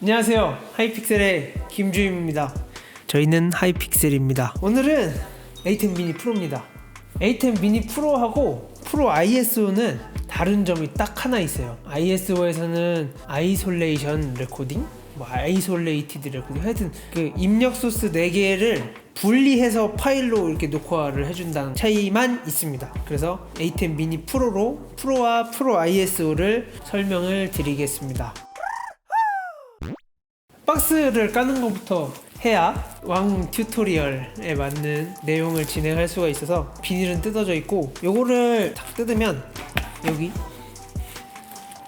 안녕하세요, 하이픽셀의 김주임입니다. 저희는 하이픽셀입니다. 오늘은 A10 미니 프로입니다. A10 미니 프로하고 프로 ISO는 다른 점이 딱 하나 있어요. ISO에서는 아이솔레이션 레코딩, 아이솔레이티드 레코딩, 하여튼 그 입력 소스 4개를 분리해서 파일로 이렇게 녹화를 해준다는 차이만 있습니다. 그래서 A10 미니 프로로 프로와 프로 ISO를 설명을 드리겠습니다. 박스를 까는 것부터 해야 왕 튜토리얼에 맞는 내용을 진행할 수가 있어서 비닐은 뜯어져 있고, 요거를 딱 뜯으면 여기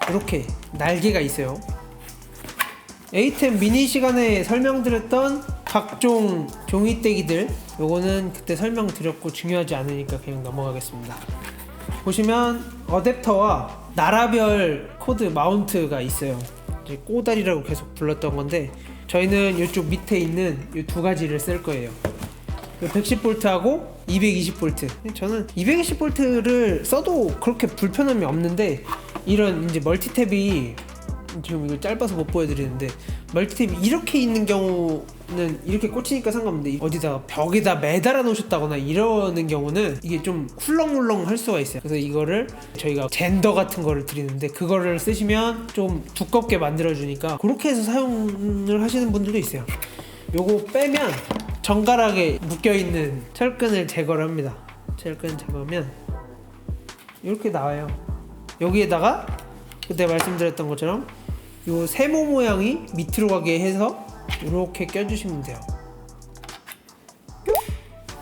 이렇게 날개가 있어요. A10 미니 시간에 설명드렸던 각종 종이떼기들, 요거는 그때 설명드렸고 중요하지 않으니까 그냥 넘어가겠습니다. 보시면 어댑터와 나라별 코드 마운트가 있어요. 이제 꼬다리라고 계속 불렀던 건데 저희는 이쪽 밑에 있는 이 두 가지를 쓸 거예요. 110V하고 220V. 저는 220V를 써도 그렇게 불편함이 없는데, 이런 이제 멀티탭이 지금 이거 짧아서 못 보여드리는데, 멀티탭이 이렇게 있는 경우는 이렇게 꽂히니까 상관없는데, 어디다가 벽에다 매달아 놓으셨다거나 이러는 경우는 이게 좀 훌렁훌렁 할 수가 있어요. 그래서 이거를 저희가 젠더 같은 거를 드리는데, 그거를 쓰시면 좀 두껍게 만들어 주니까 그렇게 해서 사용을 하시는 분들도 있어요. 요거 빼면 정갈하게 묶여있는 철근을 제거를 합니다. 철근 제거하면 이렇게 나와요. 여기에다가 그때 말씀드렸던 것처럼 요 세모 모양이 밑으로 가게 해서 이렇게 껴주시면 돼요.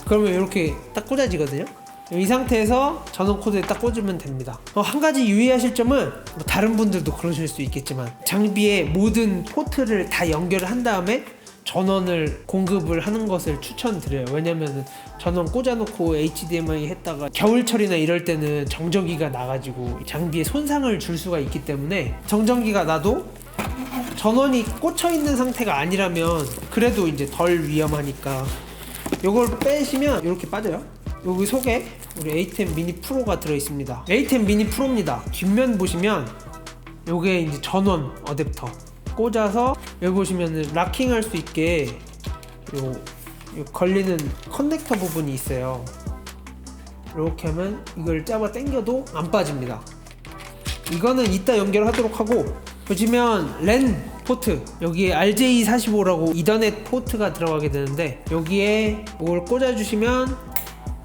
그러면 이렇게 딱 꽂아지거든요. 이 상태에서 전원 코드에 딱 꽂으면 됩니다. 한 가지 유의하실 점은, 다른 분들도 그러실 수 있겠지만, 장비에 모든 포트를 다 연결을 한 다음에 전원을 공급을 하는 것을 추천드려요. 왜냐면은 전원 꽂아놓고 HDMI 했다가 겨울철이나 이럴 때는 정전기가 나가지고 장비에 손상을 줄 수가 있기 때문에, 정전기가 나도 전원이 꽂혀있는 상태가 아니라면 그래도 이제 덜 위험하니까 요걸 빼시면 이렇게 빠져요. 여기 속에 우리 A10 미니 프로가 들어있습니다. A10 미니 프로입니다. 뒷면 보시면 요게 이제 전원 어댑터 꽂아서, 여기 보시면은 락킹할 수 있게 요 걸리는 커넥터 부분이 있어요. 이렇게 하면 이걸 잡아 당겨도 안 빠집니다. 이거는 이따 연결하도록 하고, 보시면 랜 포트, 여기에 RJ45라고 이더넷 포트가 들어가게 되는데, 여기에 이걸 꽂아주시면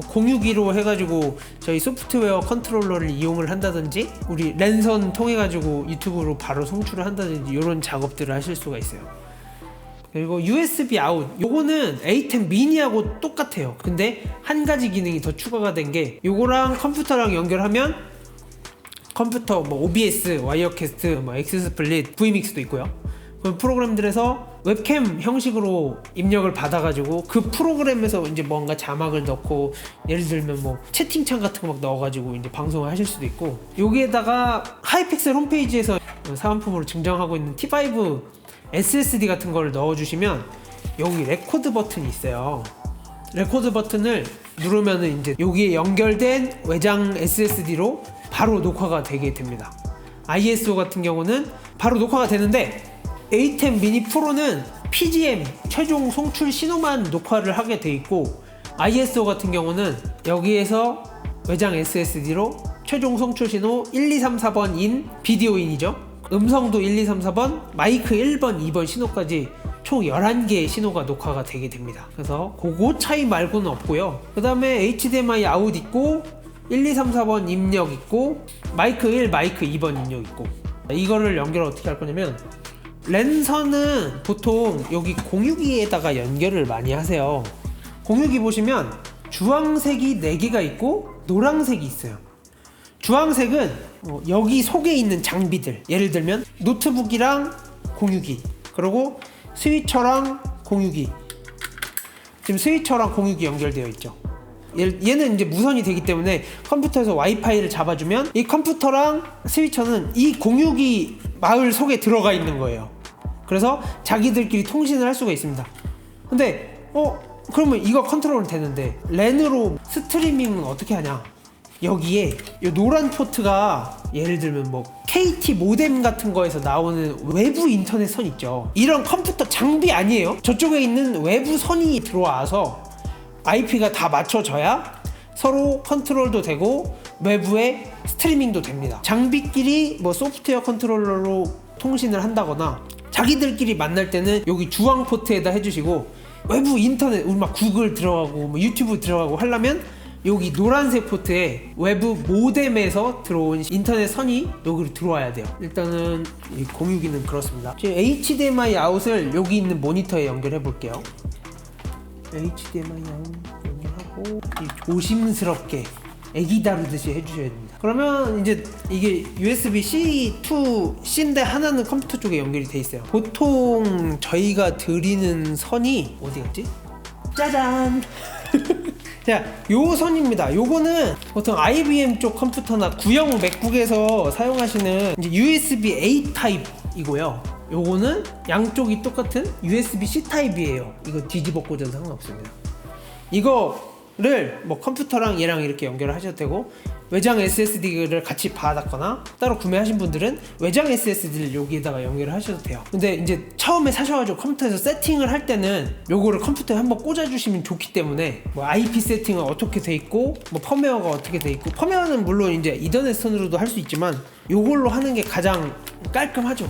공유기로 해가지고 저희 소프트웨어 컨트롤러를 이용을 한다든지, 우리 랜선 통해가지고 유튜브로 바로 송출을 한다든지, 이런 작업들을 하실 수가 있어요. 그리고 USB 아웃, 요거는 A10 미니하고 똑같아요. 근데 한 가지 기능이 더 추가가 된 게, 요거랑 컴퓨터랑 연결하면 컴퓨터 OBS, 와이어캐스트, 엑스스플릿, Vmix도 있고요. 그 프로그램들에서 웹캠 형식으로 입력을 받아가지고 그 프로그램에서 이제 뭔가 자막을 넣고, 예를 들면 채팅창 같은 거 막 넣어가지고 이제 방송을 하실 수도 있고, 여기에다가 하이픽셀 홈페이지에서 사은품으로 증정하고 있는 T5 SSD 같은 거를 넣어주시면 여기 레코드 버튼이 있어요. 레코드 버튼을 누르면은 이제 여기에 연결된 외장 SSD로 바로 녹화가 되게 됩니다. ISO 같은 경우는 바로 녹화가 되는데, A10 미니 프로는 PGM 최종 송출 신호만 녹화를 하게 돼 있고, ISO 같은 경우는 여기에서 외장 SSD로 최종 송출 신호 1, 2, 3, 4번인 비디오인이죠. 음성도 1, 2, 3, 4번, 마이크 1번, 2번 신호까지 총 11개의 신호가 녹화가 되게 됩니다. 그래서 그거 차이 말고는 없고요. 그 다음에 HDMI 아웃 있고, 1, 2, 3, 4번 입력 있고, 마이크 1, 마이크 2번 입력 있고. 이거를 연결을 어떻게 할 거냐면, 랜선은 보통 여기 공유기에다가 연결을 많이 하세요. 공유기 보시면 주황색이 4개가 있고 노란색이 있어요. 주황색은 여기 속에 있는 장비들, 예를 들면 노트북이랑 공유기, 그리고 스위처랑 공유기, 지금 스위처랑 공유기 연결되어 있죠. 얘는 이제 무선이 되기 때문에 컴퓨터에서 와이파이를 잡아주면 이 컴퓨터랑 스위처는 이 공유기 마을 속에 들어가 있는 거예요. 그래서 자기들끼리 통신을 할 수가 있습니다. 근데 그러면 이거 컨트롤은 되는데 랜으로 스트리밍은 어떻게 하냐? 여기에 이 노란 포트가 예를 들면 뭐 KT 모뎀 같은 거에서 나오는 외부 인터넷 선 있죠. 이런 컴퓨터 장비 아니에요. 저쪽에 있는 외부 선이 들어와서 IP가 다 맞춰져야 서로 컨트롤도 되고 외부에 스트리밍도 됩니다. 장비끼리 뭐 소프트웨어 컨트롤러로 통신을 한다거나 자기들끼리 만날 때는 여기 주황 포트에다 해주시고, 외부 인터넷 우리 막 구글 들어가고 뭐 유튜브 들어가고 하려면 여기 노란색 포트에 외부 모뎀에서 들어온 인터넷 선이 여기로 들어와야 돼요. 일단은 이 공유기는 그렇습니다. 지금 HDMI 아웃을 여기 있는 모니터에 연결해 볼게요. HDMI 아웃 연결하고 조심스럽게 애기 다루듯이 해주셔야 됩니다. 그러면 이제 이게 USB-C2C인데 하나는 컴퓨터 쪽에 연결이 돼 있어요. 보통 저희가 드리는 선이 어디 갔지? 짜잔! 자, 요 선입니다. 요거는 보통 IBM 쪽 컴퓨터나 구형 맥북에서 사용하시는 이제 USB-A 타입이고요. 요거는 양쪽이 똑같은 USB-C 타입이에요. 이거 뒤집어 꽂아도 상관없습니다. 이거를 뭐 컴퓨터랑 얘랑 이렇게 연결을 하셔도 되고, 외장 SSD를 같이 받았거나 따로 구매하신 분들은 외장 SSD를 여기에다가 연결을 하셔도 돼요. 근데 이제 처음에 사셔가지고 컴퓨터에서 세팅을 할 때는 요거를 컴퓨터에 한번 꽂아주시면 좋기 때문에, 뭐 IP 세팅은 어떻게 돼 있고 뭐 펌웨어가 어떻게 돼 있고, 펌웨어는 물론 이제 이더넷 선으로도 할 수 있지만 요걸로 하는 게 가장 깔끔하죠.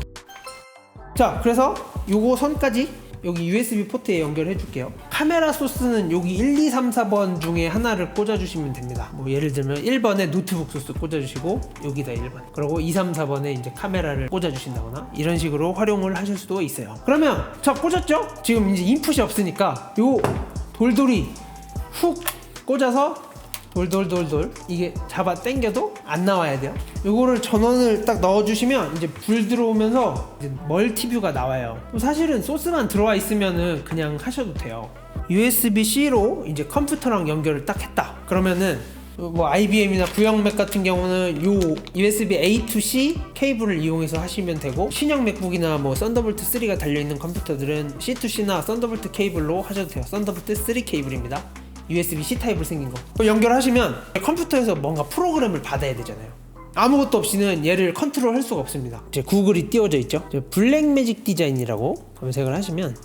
자, 그래서 요거 선까지 여기 USB 포트에 연결해 줄게요. 카메라 소스는 여기 1, 2, 3, 4번 중에 하나를 꽂아 주시면 됩니다. 뭐 예를 들면 1번에 노트북 소스 꽂아 주시고 여기다 1번, 그리고 2, 3, 4번에 이제 카메라를 꽂아 주신다거나 이런 식으로 활용을 하실 수도 있어요. 그러면 자, 꽂았죠? 지금 이제 인풋이 없으니까 요 돌돌이 훅 꽂아서 돌돌돌돌 이게 잡아 당겨도 안 나와야 돼요. 요거를 전원을 딱 넣어주시면 이제 불 들어오면서 이제 멀티뷰가 나와요. 사실은 소스만 들어와 있으면은 그냥 하셔도 돼요. USB-C로 이제 컴퓨터랑 연결을 딱 했다. 그러면은 뭐 IBM이나 구형 맥 같은 경우는 요 USB-A to C 케이블을 이용해서 하시면 되고, 신형 맥북이나 뭐 썬더볼트 3가 달려있는 컴퓨터들은 C to C나 썬더볼트 케이블로 하셔도 돼요. 썬더볼트 3 케이블입니다. USB-C 타입으로 생긴 거 연결하시면 컴퓨터에서 뭔가 프로그램을 받아야 되잖아요. 아무것도 없이는 얘를 컨트롤 할 수가 없습니다. 이제 구글이 띄워져 있죠. 블랙매직 디자인이라고 검색을 하시면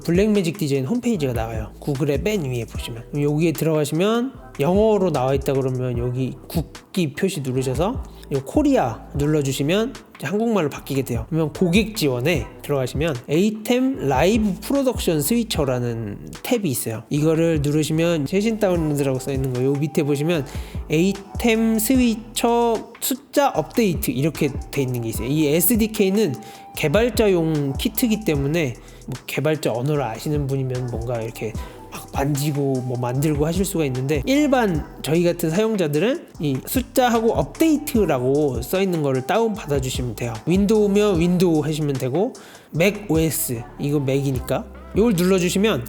블랙매직 디자인 홈페이지가 나와요. 구글의 맨 위에 보시면 여기에 들어가시면 영어로 나와 있다 그러면 여기 국기 표시 누르셔서 이 코리아 눌러주시면 이제 한국말로 바뀌게 돼요. 그러면 고객 지원에 들어가시면 ATEM 라이브 프로덕션 스위처라는 탭이 있어요. 이거를 누르시면 최신 다운로드라고 써있는 거예요. 요 밑에 보시면 ATEM 스위처 숫자 업데이트 이렇게 돼 있는 게 있어요. 이 SDK는 개발자용 키트이기 때문에 뭐 개발자 언어를 아시는 분이면 뭔가 이렇게 막 만지고 뭐 만들고 하실 수가 있는데, 일반 저희 같은 사용자들은 이 숫자하고 업데이트라고 써있는 거를 다운 받아 주시면 돼요. 윈도우면 윈도우 하시면 되고, 맥 OS 이거 맥이니까 이걸 눌러주시면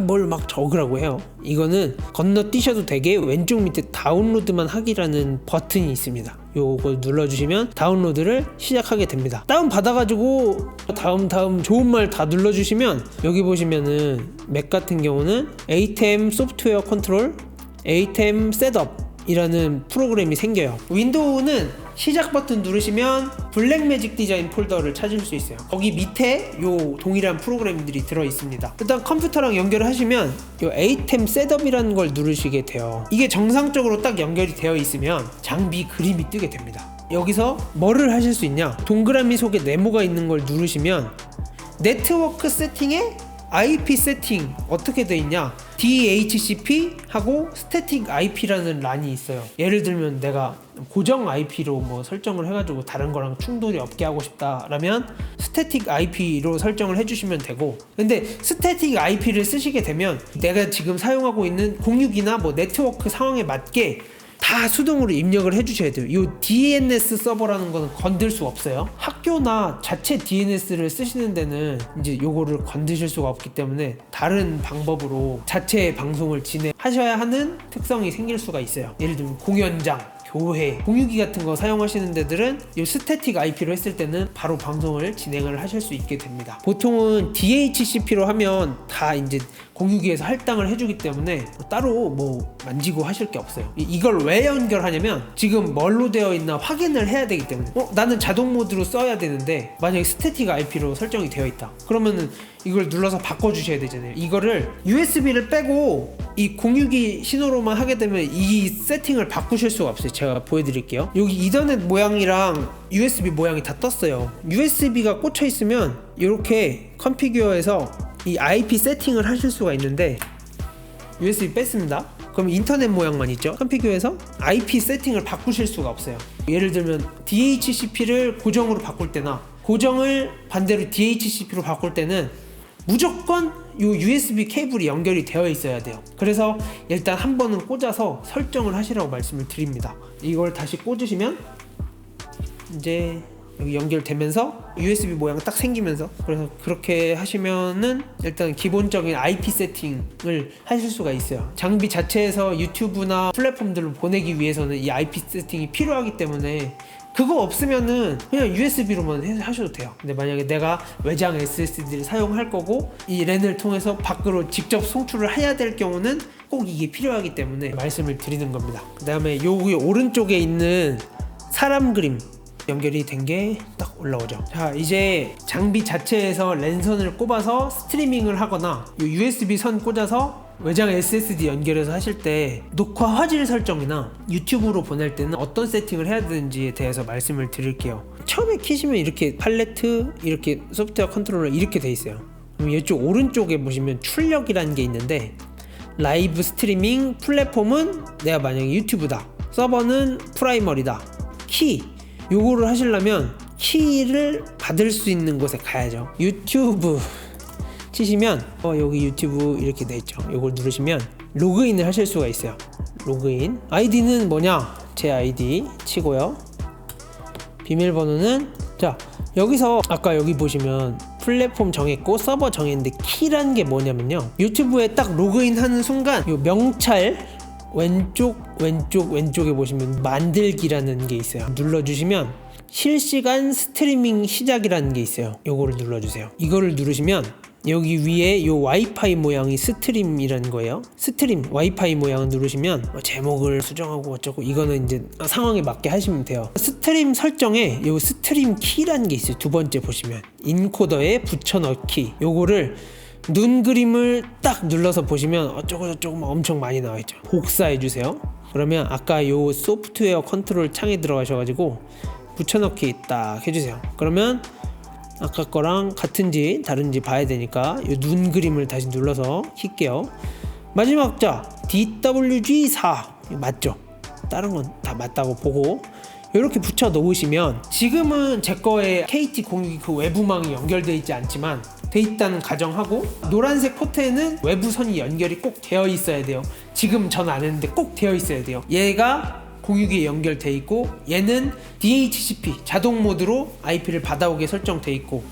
뭘 막 적으라고 해요. 이거는 건너뛰셔도 되게 왼쪽 밑에 다운로드만 하기라는 버튼이 있습니다. 요걸 눌러주시면 다운로드를 시작하게 됩니다. 다운 받아가지고 다음 좋은 말 다 눌러주시면 여기 보시면은 맥 같은 경우는 ATEM 소프트웨어 컨트롤, ATEM 셋업 이라는 프로그램이 생겨요. 윈도우는 시작 버튼 누르시면 블랙매직 디자인 폴더를 찾을 수 있어요. 거기 밑에 요 동일한 프로그램들이 들어 있습니다. 일단 컴퓨터랑 연결을 하시면 요 ATEM 셋업이라는 걸 누르시게 돼요. 이게 정상적으로 딱 연결이 되어 있으면 장비 그림이 뜨게 됩니다. 여기서 뭐를 하실 수 있냐, 동그라미 속에 네모가 있는 걸 누르시면 네트워크 세팅에 IP 세팅 어떻게 돼 있냐, DHCP 하고 스태틱 IP라는 란이 있어요. 예를 들면 내가 고정 IP로 뭐 설정을 해가지고 다른 거랑 충돌이 없게 하고 싶다라면 스태틱 IP로 설정을 해주시면 되고, 근데 스태틱 IP를 쓰시게 되면 내가 지금 사용하고 있는 공유기나 뭐 네트워크 상황에 맞게 다 수동으로 입력을 해주셔야 돼요. 이 DNS 서버라는 거는 건들 수 없어요. 학교나 자체 DNS를 쓰시는 데는 이제 요거를 건드실 수가 없기 때문에 다른 방법으로 자체 방송을 진행하셔야 하는 특성이 생길 수가 있어요. 예를 들면 공연장, 교회, 공유기 같은 거 사용하시는 데들은 이 스태틱 IP로 했을 때는 바로 방송을 진행을 하실 수 있게 됩니다. 보통은 DHCP로 하면 다 이제 공유기에서 할당을 해주기 때문에 따로 뭐 만지고 하실 게 없어요. 이걸 왜 연결하냐면 지금 뭘로 되어 있나 확인을 해야 되기 때문에 나는 자동 모드로 써야 되는데 만약에 스태틱 IP로 설정이 되어 있다 그러면은 이걸 눌러서 바꿔주셔야 되잖아요. 이거를 USB를 빼고 이 공유기 신호로만 하게 되면 이 세팅을 바꾸실 수가 없어요. 제가 보여드릴게요. 여기 이더넷 모양이랑 USB 모양이 다 떴어요. USB가 꽂혀 있으면 이렇게 컨피규어에서 이 IP 세팅을 하실 수가 있는데 USB 뺐습니다. 그럼 인터넷 모양만 있죠. 컨피규어에서 IP 세팅을 바꾸실 수가 없어요. 예를 들면 DHCP를 고정으로 바꿀 때나 고정을 반대로 DHCP로 바꿀 때는 무조건 이 USB 케이블이 연결이 되어 있어야 돼요. 그래서 일단 한 번은 꽂아서 설정을 하시라고 말씀을 드립니다. 이걸 다시 꽂으시면 이제 여기 연결되면서 USB 모양 딱 생기면서, 그래서 그렇게 하시면은 일단 기본적인 IP 세팅을 하실 수가 있어요. 장비 자체에서 유튜브나 플랫폼들로 보내기 위해서는 이 IP 세팅이 필요하기 때문에 그거 없으면은 그냥 USB로만 하셔도 돼요. 근데 만약에 내가 외장 SSD를 사용할 거고 이 랜을 통해서 밖으로 직접 송출을 해야 될 경우는 꼭 이게 필요하기 때문에 말씀을 드리는 겁니다. 그 다음에 여기 오른쪽에 있는 사람 그림 연결이 된 게 딱 올라오죠. 자, 이제 장비 자체에서 랜선을 꼽아서 스트리밍을 하거나 USB 선 꽂아서 외장 SSD 연결해서 하실 때 녹화 화질 설정이나 유튜브로 보낼 때는 어떤 세팅을 해야 되는지에 대해서 말씀을 드릴게요. 처음에 키시면 이렇게 팔레트, 이렇게 소프트웨어 컨트롤러 이렇게 돼 있어요. 그럼 이쪽 오른쪽에 보시면 출력이라는 게 있는데 라이브 스트리밍 플랫폼은 내가 만약에 유튜브다, 서버는 프라이머리다, 키 요거를 하시려면 키를 받을 수 있는 곳에 가야죠. 유튜브 치시면 여기 유튜브 이렇게 돼 있죠. 요걸 누르시면 로그인을 하실 수가 있어요. 로그인 아이디는 뭐냐, 제 아이디 치고요. 비밀번호는 자 여기서 아까 여기 보시면 플랫폼 정했고 서버 정했는데 키라는 게 뭐냐면요, 유튜브에 딱 로그인 하는 순간 요 명찰 왼쪽에 보시면 만들기라는 게 있어요. 눌러주시면 실시간 스트리밍 시작이라는 게 있어요. 요거를 눌러주세요. 이거를 누르시면 여기 위에 요 와이파이 모양이 스트림이라는 거예요. 스트림 와이파이 모양을 누르시면 제목을 수정하고 어쩌고 이거는 이제 상황에 맞게 하시면 돼요. 스트림 설정에 요 스트림 키라는 게 있어요. 두 번째 보시면 인코더에 붙여넣기, 요거를 눈 그림을 딱 눌러서 보시면 어쩌고 엄청 많이 나와있죠. 복사해 주세요. 그러면 아까 요 소프트웨어 컨트롤 창에 들어가셔가지고 붙여넣기 딱 해주세요. 그러면 아까 거랑 같은지 다른지 봐야 되니까 요 눈 그림을 다시 눌러서 킬게요. 마지막 자 DWG4 맞죠? 다른 건 다 맞다고 보고 이렇게 붙여 놓으시면, 지금은 제 거에 KT 공유기 그 외부망이 연결되어 있지 않지만 돼 있다는 가정하고, 노란색 포트에는 외부 선이 연결이 꼭 되어 있어야 돼요. 지금 전 안 했는데 꼭 되어 있어야 돼요. 얘가 공유기에 연결돼 있고 얘는 DHCP 자동 모드로 IP를 받아오게 설정돼 있고,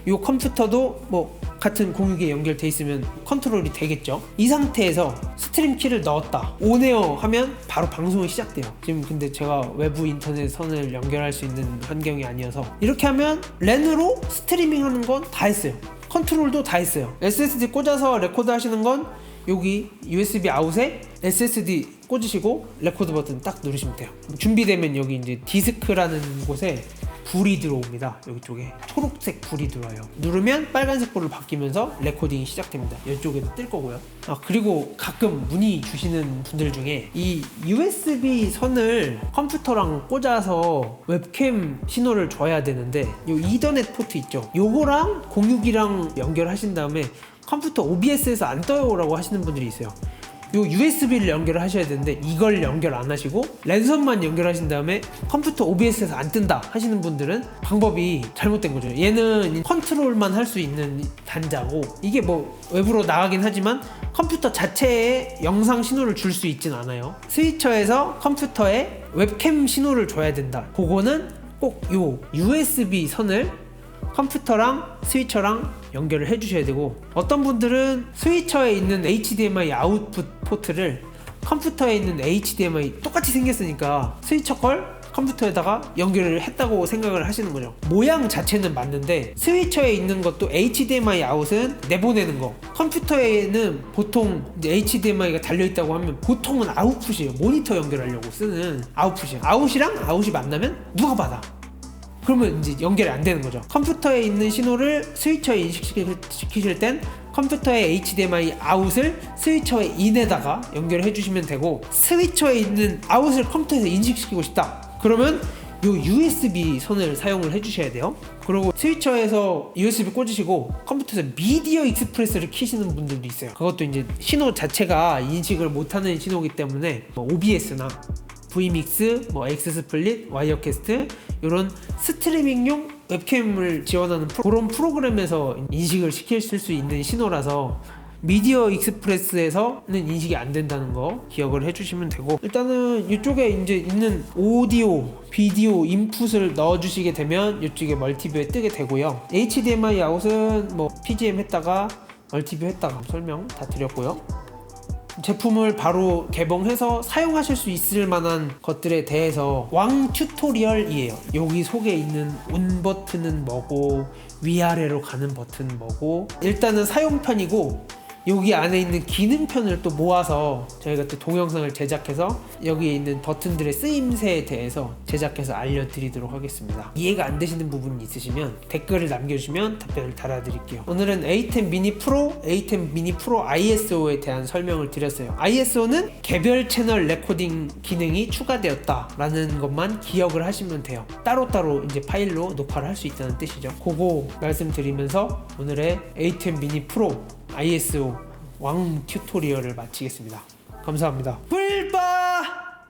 이 컴퓨터도 뭐 같은 공유기에 연결돼 있으면 컨트롤이 되겠죠. 이 상태에서 스트림 키를 넣었다, 오네요 하면 바로 방송이 시작돼요. 지금 근데 제가 외부 인터넷 선을 연결할 수 있는 환경이 아니어서 이렇게 하면 랜으로 스트리밍 하는 건 다 했어요. 컨트롤도 다 했어요. SSD 꽂아서 레코드 하시는 건 여기 USB 아웃에 SSD 꽂으시고 레코드 버튼 딱 누르시면 돼요. 준비되면 여기 이제 디스크라는 곳에 불이 들어옵니다. 여기 쪽에 초록색 불이 들어와요. 누르면 빨간색 불로 바뀌면서 레코딩이 시작됩니다. 이쪽에도 뜰 거고요. 그리고 가끔 문의 주시는 분들 중에 이 USB 선을 컴퓨터랑 꽂아서 웹캠 신호를 줘야 되는데 요 이더넷 포트 있죠, 요거랑 공유기랑 연결하신 다음에 컴퓨터 OBS에서 안 떠요 라고 하시는 분들이 있어요. 요 USB를 연결을 하셔야 되는데 이걸 연결 안 하시고 랜선만 연결하신 다음에 컴퓨터 OBS에서 안 뜬다 하시는 분들은 방법이 잘못된 거죠. 얘는 컨트롤만 할 수 있는 단자고 이게 뭐 외부로 나가긴 하지만 컴퓨터 자체에 영상 신호를 줄 수 있진 않아요. 스위처에서 컴퓨터에 웹캠 신호를 줘야 된다. 그거는 꼭 요 USB 선을 컴퓨터랑 스위처랑 연결을 해주셔야 되고, 어떤 분들은 스위처에 있는 HDMI 아웃풋 포트를 컴퓨터에 있는 HDMI 똑같이 생겼으니까 스위처 걸 컴퓨터에다가 연결을 했다고 생각을 하시는 거죠. 모양 자체는 맞는데 스위처에 있는 것도 HDMI 아웃은 내보내는 거, 컴퓨터에는 보통 이제 HDMI가 달려있다고 하면 보통은 아웃풋이에요. 모니터 연결하려고 쓰는 아웃풋이에요. 아웃이랑 아웃이 만나면 누가 받아? 그러면 이제 연결이 안 되는 거죠. 컴퓨터에 있는 신호를 스위처에 인식시키실 땐 컴퓨터의 HDMI 아웃을 스위처의 인에다가 연결해 주시면 되고, 스위처에 있는 아웃을 컴퓨터에서 인식시키고 싶다 그러면 요 USB 선을 사용을 해 주셔야 돼요. 그리고 스위처에서 USB 꽂으시고 컴퓨터에서 미디어 익스프레스를 키시는 분들도 있어요. 그것도 이제 신호 자체가 인식을 못하는 신호이기 때문에 OBS나 vmix, 엑스스플릿, 와이어캐스트 이런 스트리밍용 웹캠을 지원하는 그런 프로그램에서 인식을 시킬 수 있는 신호라서 미디어 익스프레스에서는 인식이 안 된다는 거 기억을 해주시면 되고, 일단은 이쪽에 이제 있는 오디오, 비디오 인풋을 넣어주시게 되면 이쪽에 멀티뷰에 뜨게 되고요. HDMI 아웃은 PGM 했다가 멀티뷰 했다가 설명 다 드렸고요. 제품을 바로 개봉해서 사용하실 수 있을 만한 것들에 대해서 왕 튜토리얼이에요. 여기 속에 있는 온 버튼은 뭐고 위아래로 가는 버튼은 뭐고, 일단은 사용편이고 여기 안에 있는 기능편을 또 모아서 저희가 또 동영상을 제작해서 여기에 있는 버튼들의 쓰임새에 대해서 제작해서 알려드리도록 하겠습니다. 이해가 안 되시는 부분이 있으시면 댓글을 남겨주시면 답변을 달아드릴게요. 오늘은 A10 미니 프로, A10 미니 프로 ISO에 대한 설명을 드렸어요. ISO는 개별 채널 레코딩 기능이 추가되었다라는 것만 기억을 하시면 돼요. 따로따로 이제 파일로 녹화를 할 수 있다는 뜻이죠. 그거 말씀드리면서 오늘의 A10 미니 프로 ISO 왕 튜토리얼을 마치겠습니다. 감사합니다. 불법